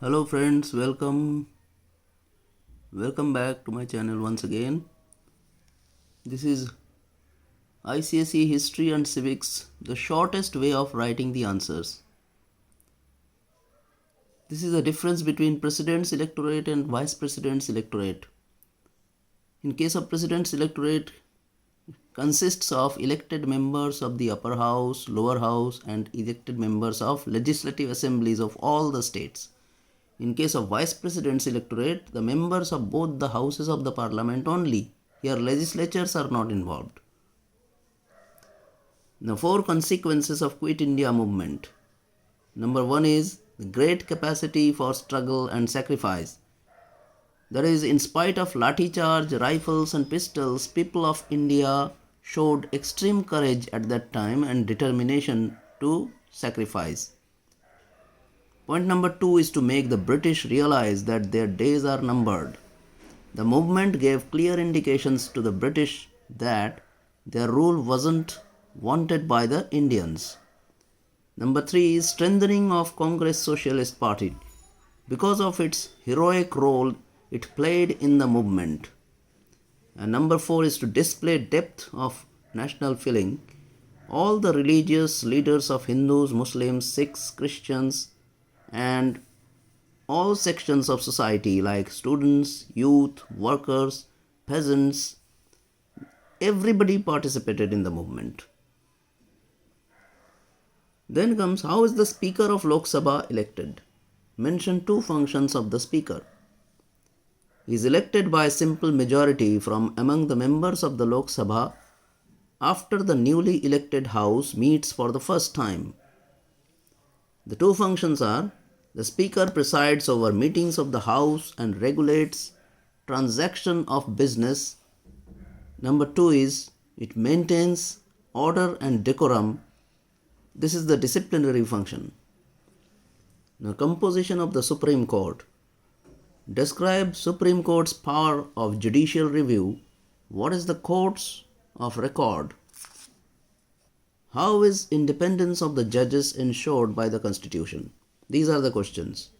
Hello friends, welcome back to my channel once again. This is Icse History and Civics, the shortest way of writing the answers. This is the difference between President's electorate and Vice President's electorate. In case of President's electorate, consists of elected members of the upper house, lower house and elected members of legislative assemblies of all the states. In case of Vice President's electorate, the members of both the houses of the parliament only. Here legislatures are not involved. The 4 consequences of Quit India movement. Number 1 is the great capacity for struggle and sacrifice. That is, in spite of lathi charge, rifles and pistols, people of India showed extreme courage at that time and determination to sacrifice. Point number 2 is to make the British realize that their days are numbered. The movement gave clear indications to the British that their rule wasn't wanted by the Indians. Number 3 is strengthening of Congress Socialist Party because of its heroic role it played in the movement. And number 4 is to display depth of national feeling. All the religious leaders of Hindus, Muslims, Sikhs, Christians and all sections of society like students, youth, workers, peasants, everybody participated in the movement. Then comes how is the Speaker of Lok Sabha elected? Mention 2 functions of the Speaker. He is elected by a simple majority from among the members of the Lok Sabha after the newly elected House meets for the first time. The 2 functions are the Speaker presides over meetings of the House and regulates transaction of business. Number 2 is it maintains order and decorum. This is the disciplinary function. Now, composition of the Supreme Court. Describe Supreme Court's power of judicial review. What is the courts of record? How is independence of the judges ensured by the Constitution? These are the questions.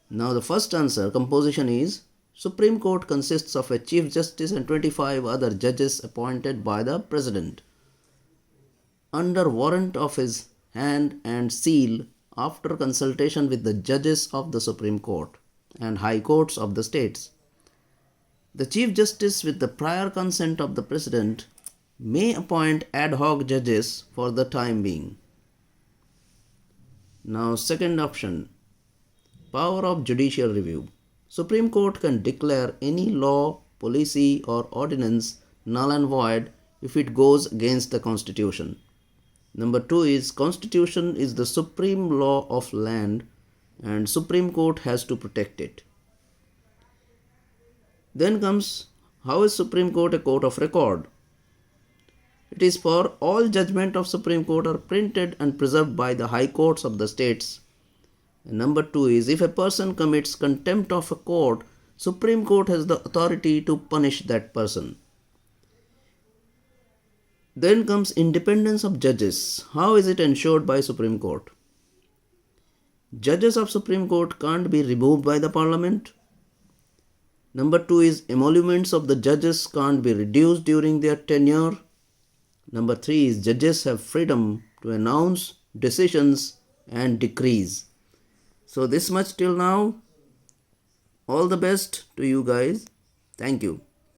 Now the first answer, composition is Supreme Court consists of a Chief Justice and 25 other judges appointed by the President under warrant of his hand and seal after consultation with the judges of the Supreme Court and High Courts of the states. The Chief Justice, with the prior consent of the President, may appoint ad hoc judges for the time being. Now, second option, power of judicial review. Supreme Court can declare any law, policy or ordinance null and void if it goes against the Constitution. Number 2 is Constitution is the supreme law of land and Supreme Court has to protect it. Then comes how is Supreme Court a court of record? It is for all judgment of Supreme Court are printed and preserved by the High Courts of the states. And number 2 is if a person commits contempt of a court, Supreme Court has the authority to punish that person. Then comes independence of judges. How is it ensured by Supreme Court? Judges of Supreme Court can't be removed by the Parliament. Number 2 is emoluments of the judges can't be reduced during their tenure. Number 3 is judges have freedom to announce decisions and decrees. So this much till now. All the best to you guys. Thank you.